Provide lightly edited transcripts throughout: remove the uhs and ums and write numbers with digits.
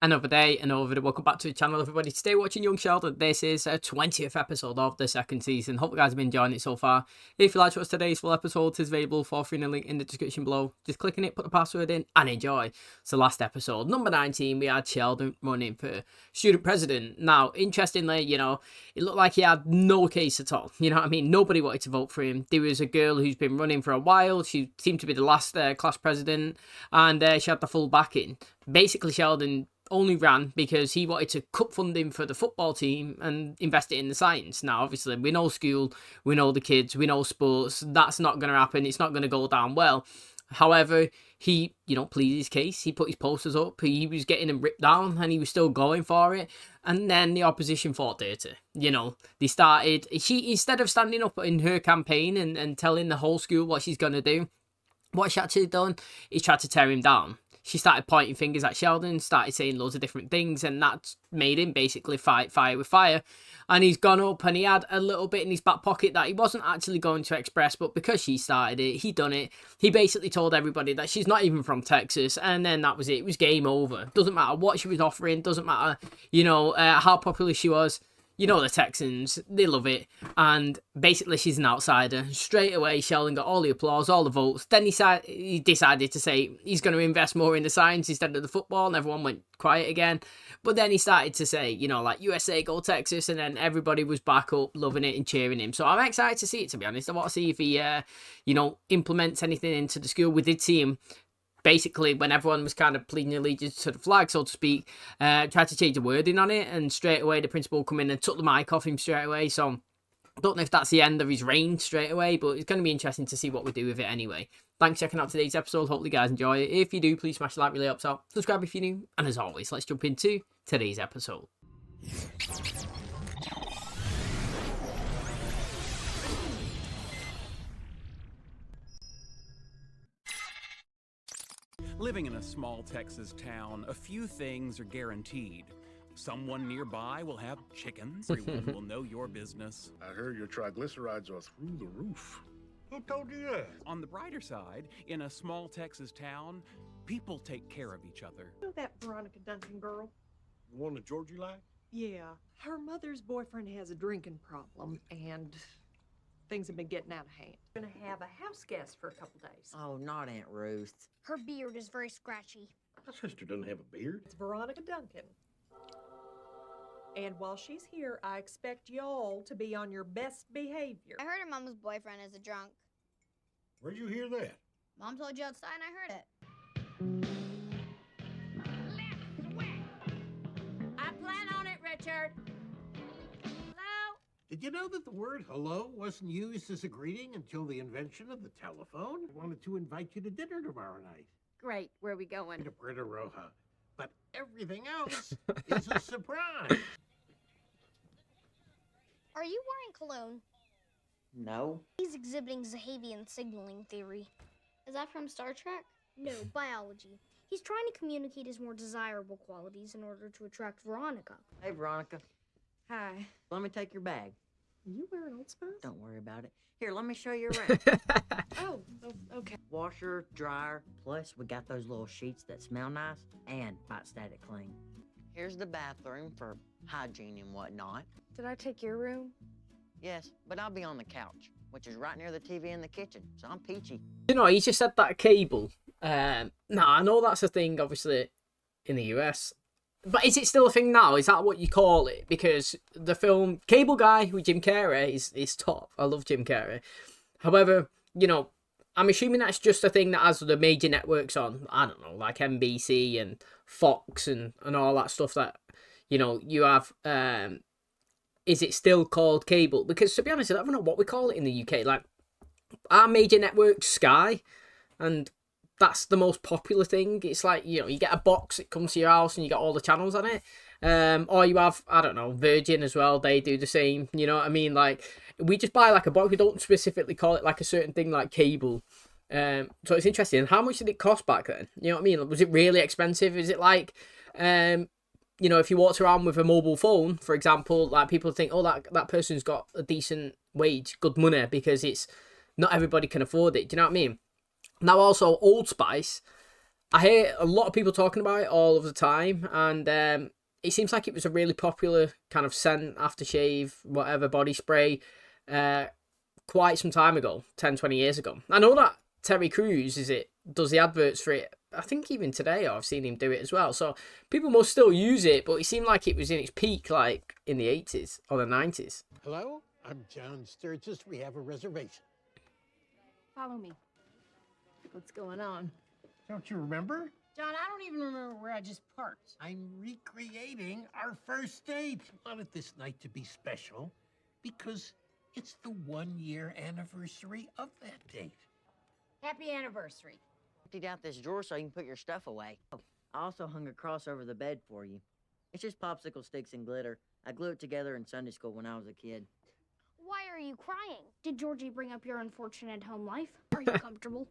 Another day, another video. Welcome back to the channel, everybody. Today, watching Young Sheldon. This is a 20th episode of the second season. Hope you guys have been enjoying it so far. If you like to watch today's full episode, it is available for free in a link in the description below. Just click on it, put the password in, and enjoy. So, last episode, number 19, we had Sheldon running for student president. Now, interestingly, it looked like he had no case at all. You know what I mean? Nobody wanted to vote for him. There was a girl who's been running for a while. She seemed to be the last class president, and she had the full backing. Basically, Sheldon only ran because he wanted to cut funding for the football team and invest it in the science. Now, obviously, we know school, we know the kids, we know sports. That's not going to happen. It's not going to go down well. However, he, pleaded his case. He put his posters up. He was getting them ripped down and he was still going for it. And then the opposition fought dirty. They started, she, instead of standing up in her campaign and telling the whole school what she's going to do, what she actually done is tried to tear him down. She started pointing fingers at Sheldon, started saying loads of different things, and that's made him basically fight fire with fire. And he's gone up and he had a little bit in his back pocket that he wasn't actually going to express, but because she started it, he done it. He basically told everybody that she's not even from Texas, and then that was it. It was game over. Doesn't matter what she was offering, doesn't matter, how popular she was. The Texans, they love it. And basically, she's an outsider. Straight away, Sheldon got all the applause, all the votes. Then he decided to say he's going to invest more in the science instead of the football, and everyone went quiet again. But then he started to say, USA, go Texas, and then everybody was back up, loving it and cheering him. So I'm excited to see it, to be honest. I want to see if he, implements anything into the school. We did see him basically, when everyone was kind of pleading allegiance to the flag, so to speak, tried to change the wording on it, and straight away the principal come in and took the mic off him straight away. So I don't know if that's the end of his reign straight away, but it's going to be interesting to see what we do with it anyway. Thanks for checking out today's episode. Hopefully you guys enjoy it. If you do, please smash the like, really helps out. Subscribe if you're new, and as always, let's jump into today's episode. Living in a small Texas town, a few things are guaranteed. Someone nearby will have chickens. Everyone will know your business. I heard your triglycerides are through the roof. Who told you that? On the brighter side, in a small Texas town, people take care of each other. You know that Veronica Duncan girl? The one that Georgie liked? Yeah. Her mother's boyfriend has a drinking problem, and things have been getting out of hand. We're gonna have a house guest for a couple days. Oh, not Aunt Ruth. Her beard is very scratchy. My sister doesn't have a beard. It's Veronica Duncan. And while she's here, I expect y'all to be on your best behavior. I heard her mama's boyfriend is a drunk. Where'd you hear that? Mom told you outside and I heard it. I plan on it, Richard. Hello? Did you know that the word hello wasn't used as a greeting until the invention of the telephone? I wanted to invite you to dinner tomorrow night. Great. Where are we going? To Puerto Roja. But everything else is a surprise. Are you wearing cologne? No. He's exhibiting Zahavian signaling theory. Is that from Star Trek? No, biology. He's trying to communicate his more desirable qualities in order to attract Veronica. Hey, Veronica. Hi. Let me take your bag. Are you wearing Old Spice? Don't worry about it. Here, let me show you around. Oh, okay. Washer, dryer, plus we got those little sheets that smell nice and bite static clean. Here's the bathroom for hygiene and whatnot. Did I take your room? Yes, but I'll be on the couch, which is right near the TV in the kitchen, so I'm peachy. He just said that cable. I know that's a thing, obviously, in the US. But is it still a thing now? Is that what you call it? Because the film Cable Guy with Jim Carrey is top. I love Jim Carrey. However, I'm assuming that's just a thing that has the major networks on. I don't know, like NBC and Fox and all that stuff that, you have. Is it still called cable? Because to be honest, I don't know what we call it in the UK. Like, our major network, Sky, and that's the most popular thing. It's like, you get a box, it comes to your house and you got all the channels on it. Or you have, I don't know, Virgin as well. They do the same, you know what I mean? Like, we just buy like a box. We don't specifically call it like a certain thing like cable. So it's interesting. How much did it cost back then? You know what I mean? Was it really expensive? Is it like, if you walked around with a mobile phone, for example, like people think, oh, that person's got a decent wage, good money, because it's not everybody can afford it. Do you know what I mean? Now, also, Old Spice, I hear a lot of people talking about it all of the time, and it seems like it was a really popular kind of scent, aftershave, whatever, body spray, quite some time ago, 10, 20 years ago. I know that Terry Crews does the adverts for it. I think even today I've seen him do it as well. So people must still use it, but it seemed like it was in its peak like in the 80s or the 90s. Hello, I'm John Sturgis. We have a reservation. Follow me. What's going on? Don't you remember? John, I don't even remember where I just parked. I'm recreating our first date. I wanted this night to be special because it's the 1-year anniversary of that date. Happy anniversary. Emptied out this drawer so you can put your stuff away. Oh, I also hung a cross over the bed for you. It's just popsicle sticks and glitter. I glued it together in Sunday school when I was a kid. Why are you crying? Did Georgie bring up your unfortunate home life? Are you comfortable?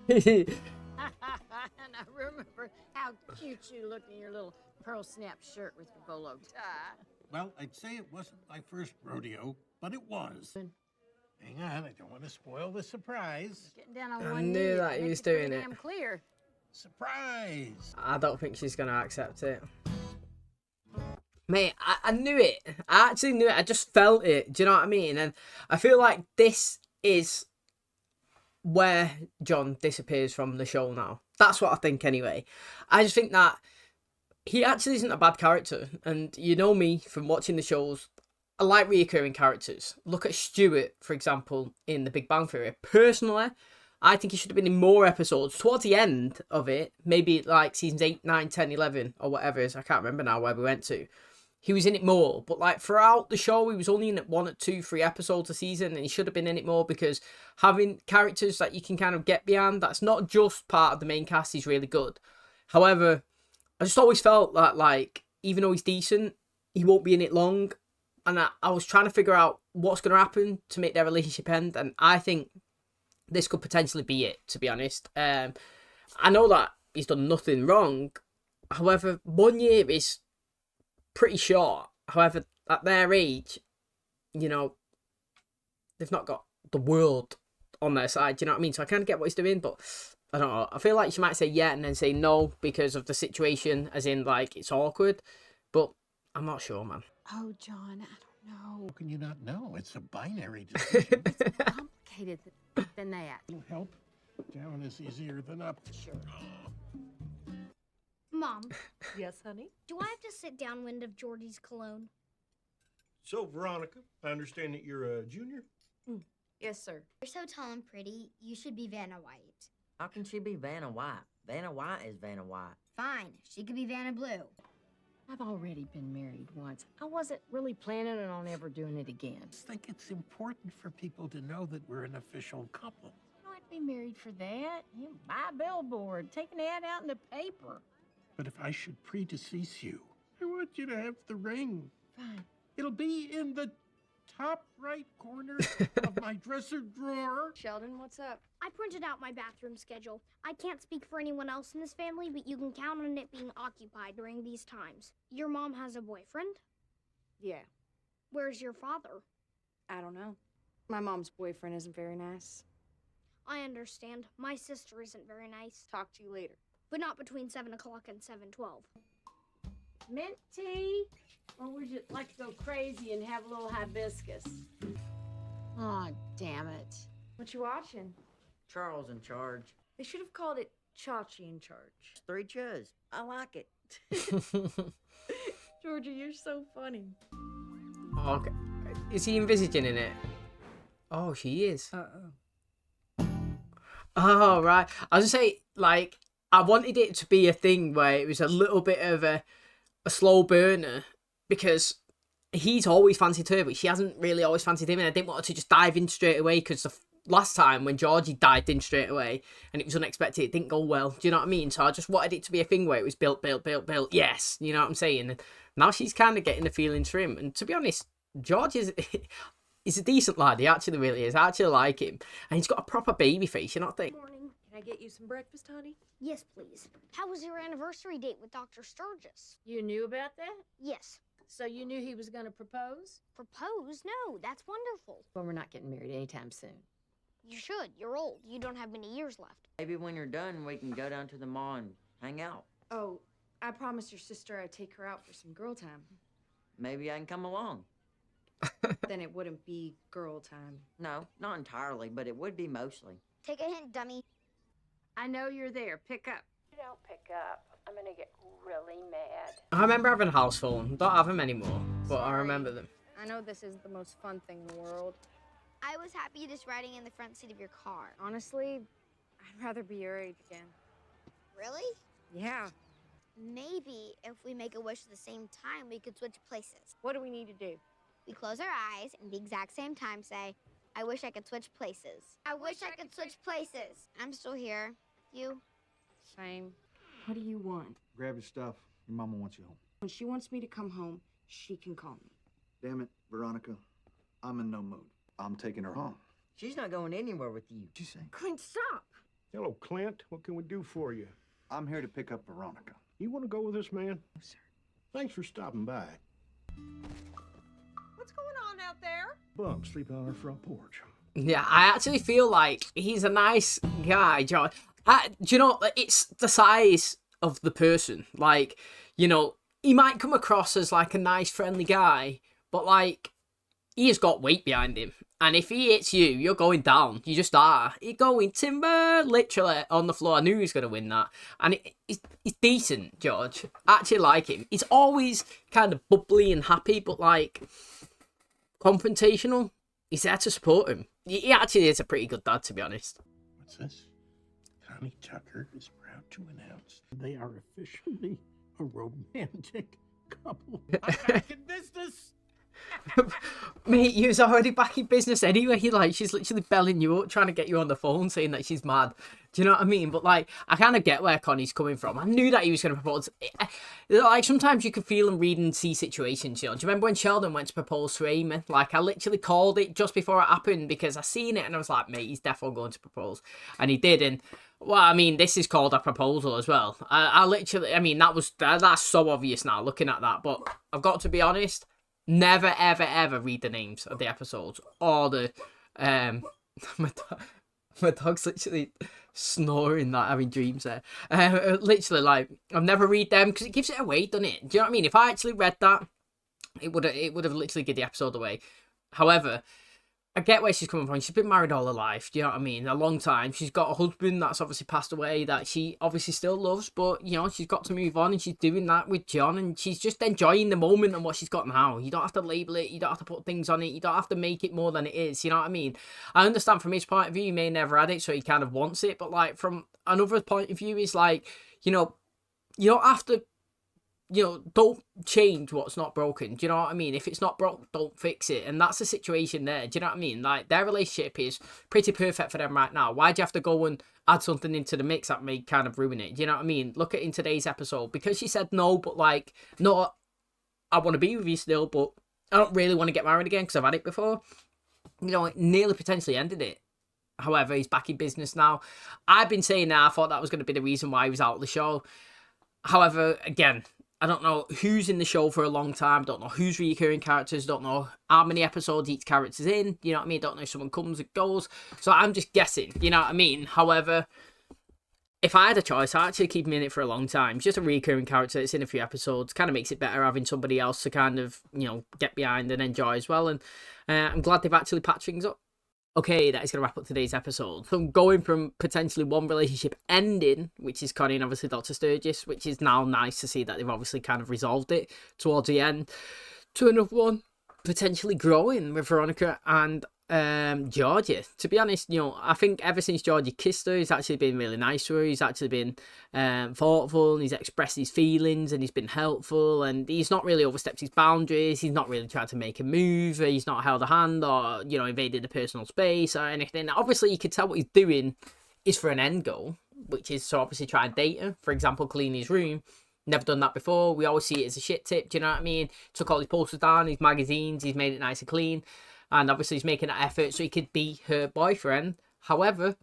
And I remember how cute you looked in your little pearl snap shirt with your bolo tie. Well, I'd say it wasn't my first rodeo, but it was. Hang on, I don't want to spoil the surprise. Getting down on I one knew knee that he makes was it pretty doing it. damn clear. Surprise! I don't think she's going to accept it. Mate, I knew it. I actually knew it. I just felt it. Do you know what I mean? And I feel like this is where John disappears from the show now. That's what I think anyway. I just think that he actually isn't a bad character. And you know me from watching the shows. I like reoccurring characters. Look at Stuart, for example, in The Big Bang Theory. Personally, I think he should have been in more episodes. Towards the end of it, maybe like seasons 8, 9, 10, 11, or whatever it is. I can't remember now where we went to. He was in it more, but like throughout the show, he was only in it 1 or 2, 3 episodes a season, and he should have been in it more because having characters that you can kind of get behind, that's not just part of the main cast, is really good. However, I just always felt that like, even though he's decent, he won't be in it long, and I was trying to figure out what's going to happen to make their relationship end, and I think this could potentially be it, to be honest. I know that he's done nothing wrong, however, 1 year is pretty short. However, at their age, you know, they've not got the world on their side. Do you know what I mean? So I kind of get what he's doing, but I don't know. I feel like she might say yeah and then say no because of the situation, as in like it's awkward. But I'm not sure, man. Oh, John, I don't know. How can you not know? It's a binary decision. It's more complicated than that. It'll help. Down is easier than up. Sure. Mom, Yes, honey? do I have to sit downwind of Georgie's cologne? So, Veronica, I understand that you're a junior? Yes, sir. You're so tall and pretty, you should be Vanna White. How can she be Vanna White? Vanna White is Vanna White. Fine, she could be Vanna Blue. I've already been married once. I wasn't really planning on ever doing it again. I think it's important for people to know that we're an official couple. No, I'd be married for that. You know, buy a billboard, take an ad out in the paper. But if I should predecease you, I want you to have the ring. Fine. It'll be in the top right corner of my dresser drawer. Sheldon, what's up? I printed out my bathroom schedule. I can't speak for anyone else in this family, but you can count on it being occupied during these times. Your mom has a boyfriend? Yeah, Where's your father? I don't know. My mom's boyfriend isn't very nice. I understand. My sister isn't very nice, Talk to you later. but not between 7 o'clock and 7:12. Mint tea? Or would you like to go crazy and have a little hibiscus? Aw, damn it. What you watching? Charles in charge. They should have called it Chachi in charge. It's 3 chuz. I like it. Georgia, you're so funny. Okay. Is he envisaging in it? Oh, she is. Oh, right. I was going to say, like, I wanted it to be a thing where it was a little bit of a slow burner because he's always fancied her, but she hasn't really always fancied him, and I didn't want her to just dive in straight away because the last time when Georgie dived in straight away and it was unexpected, it didn't go well. Do you know what I mean? So I just wanted it to be a thing where it was built. Yes, you know what I'm saying? And now she's kind of getting the feelings for him. And to be honest, George is a decent lad. He actually really is. I actually like him. And he's got a proper baby face, you know what I think? Morning. Can I get you some breakfast, honey? Yes, please. How was your anniversary date with Dr. Sturgis? You knew about that? Yes. So you knew he was going to propose? Propose? No, that's wonderful. Well, we're not getting married anytime soon. You should. You're old. You don't have many years left. Maybe when you're done, we can go down to the mall and hang out. Oh, I promised your sister I'd take her out for some girl time. Maybe I can come along. Then it wouldn't be girl time. No, not entirely, but it would be mostly. Take a hint, dummy. I know you're there. Pick up. You don't pick up. I'm gonna get really mad. I remember having a house phone. Don't have them anymore, but I remember them. I know this is the most fun thing in the world. I was happy just riding in the front seat of your car. Honestly, I'd rather be your age again. Really? Yeah. Maybe if we make a wish at the same time, we could switch places. What do we need to do? We close our eyes and at the exact same time say, I wish I could switch places. I wish I could switch places. I'm still here. You? Same. What do you want? Grab your stuff. Your mama wants you home. When she wants me to come home, she can call me. Damn it, Veronica. I'm in no mood. I'm taking her home. She's not going anywhere with you. What'd you say? Clint, stop! Hello, Clint. What can we do for you? I'm here to pick up Veronica. You want to go with us, man? No, sir. Thanks for stopping by. What's going on out there? Bum sleeping on our front porch. Yeah, I actually feel like he's a nice guy, John. Do you know, it's the size of the person. Like, you know, he might come across as like a nice, friendly guy, but like, he has got weight behind him. And if he hits you, you're going down. You just are. You're going timber, literally, on the floor. I knew he was going to win that. And he's decent, George. I actually like him. He's always kind of bubbly and happy, but like, confrontational. He's there to support him. He actually is a pretty good dad, to be honest. What's this? Connie Tucker is proud to announce they are officially a romantic couple. I'm back in business. Mate, you was already back in business anyway. She's literally belling you up, trying to get you on the phone, saying that she's mad. Do you know what I mean? But like, I kind of get where Connie's coming from. I knew that he was going to propose. Like, sometimes you can feel and read and see situations. You know? Do you remember when Sheldon went to propose to Amy? Like, I literally called it just before it happened because I seen it and I was like, mate, he's definitely going to propose, and he did. And well, I mean, this is called a proposal as well. I literally, I mean, that's so obvious now looking at that. But I've got to be honest. Never, ever, ever read the names of the episodes or the my dog's literally snoring, like having dreams there. Literally, like, I've never read them because it gives it away, doesn't it? Do you know what I mean? If I actually read that, it would have literally given the episode away. However, I get where she's coming from. She's been married all her life, do you know what I mean? A long time. She's got a husband that's obviously passed away that she obviously still loves, but, you know, she's got to move on and she's doing that with John and she's just enjoying the moment and what she's got now. You don't have to label it. You don't have to put things on it. You don't have to make it more than it is, you know what I mean? I understand from his point of view, he may never had it, so he kind of wants it, but, like, from another point of view, is like, you know, you don't have to, you know, don't change what's not broken. Do you know what I mean? If it's not broke, don't fix it. And that's the situation there. Do you know what I mean? Like, their relationship is pretty perfect for them right now. Why'd you have to go and add something into the mix that may kind of ruin it? Do you know what I mean? Look at in today's episode. Because she said no, but like, no, I want to be with you still, but I don't really want to get married again because I've had it before. You know, it nearly potentially ended it. However, he's back in business now. I've been saying that I thought that was going to be the reason why he was out of the show. However, again, I don't know who's in the show for a long time. Don't know who's recurring characters. Don't know how many episodes each character's in. You know what I mean? Don't know if someone comes and goes. So I'm just guessing. You know what I mean? However, if I had a choice, I'd actually keep him in it for a long time. Just a recurring character that's in a few episodes. Kind of makes it better having somebody else to kind of, you know, get behind and enjoy as well. And I'm glad they've actually patched things up. Okay, that is going to wrap up today's episode. So going from potentially one relationship ending, which is Connie and obviously Dr. Sturgis, which is now nice to see that they've obviously kind of resolved it towards the end, to another one potentially growing with Veronica and Georgia. To be honest, you know, I think ever since Georgia kissed her, he's actually been really nice to her. He's actually been thoughtful and he's expressed his feelings and he's been helpful and he's not really overstepped his boundaries. He's not really tried to make a move. He's not held a hand or, you know, invaded a personal space or anything. Obviously, you could tell what he's doing is for an end goal, which is to obviously try and date her. For example, clean his room. Never done that before. We always see it as a shit tip. Do you know what I mean? Took all his posters down, his magazines. He's made it nice and clean. And obviously he's making that effort so he could be her boyfriend. However,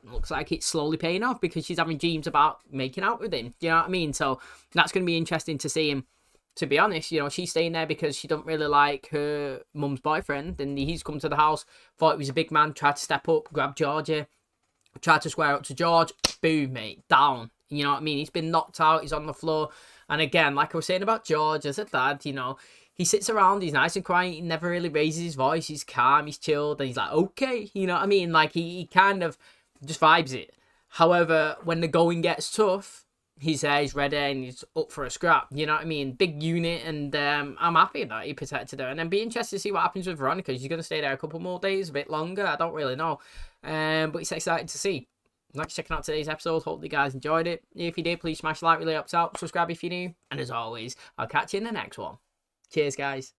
looks like it's slowly paying off because she's having dreams about making out with him. Do you know what I mean? So that's going to be interesting to see him to be honest, you know, she's staying there because she don't really like her mum's boyfriend, and he's come to the house, thought he was a big man, tried to step up, grab Georgie, tried to square up to George, boom, mate, down. You know what I mean? He's been knocked out, he's on the floor. And again, like I was saying about George, as a dad, you know, he sits around, he's nice and quiet, he never really raises his voice, he's calm, he's chilled, and he's like, okay, you know what I mean? Like, he kind of just vibes it. However, when the going gets tough, he's there, he's ready, and he's up for a scrap, you know what I mean? Big unit, and I'm happy that he protected her. And then be interested to see what happens with Veronica. She's going to stay there a couple more days, a bit longer, I don't really know. But it's exciting to see. Thanks for checking out today's episode. Hope you guys enjoyed it. If you did, please smash like, really helps out. Subscribe if you're new. And as always, I'll catch you in the next one. Cheers, guys.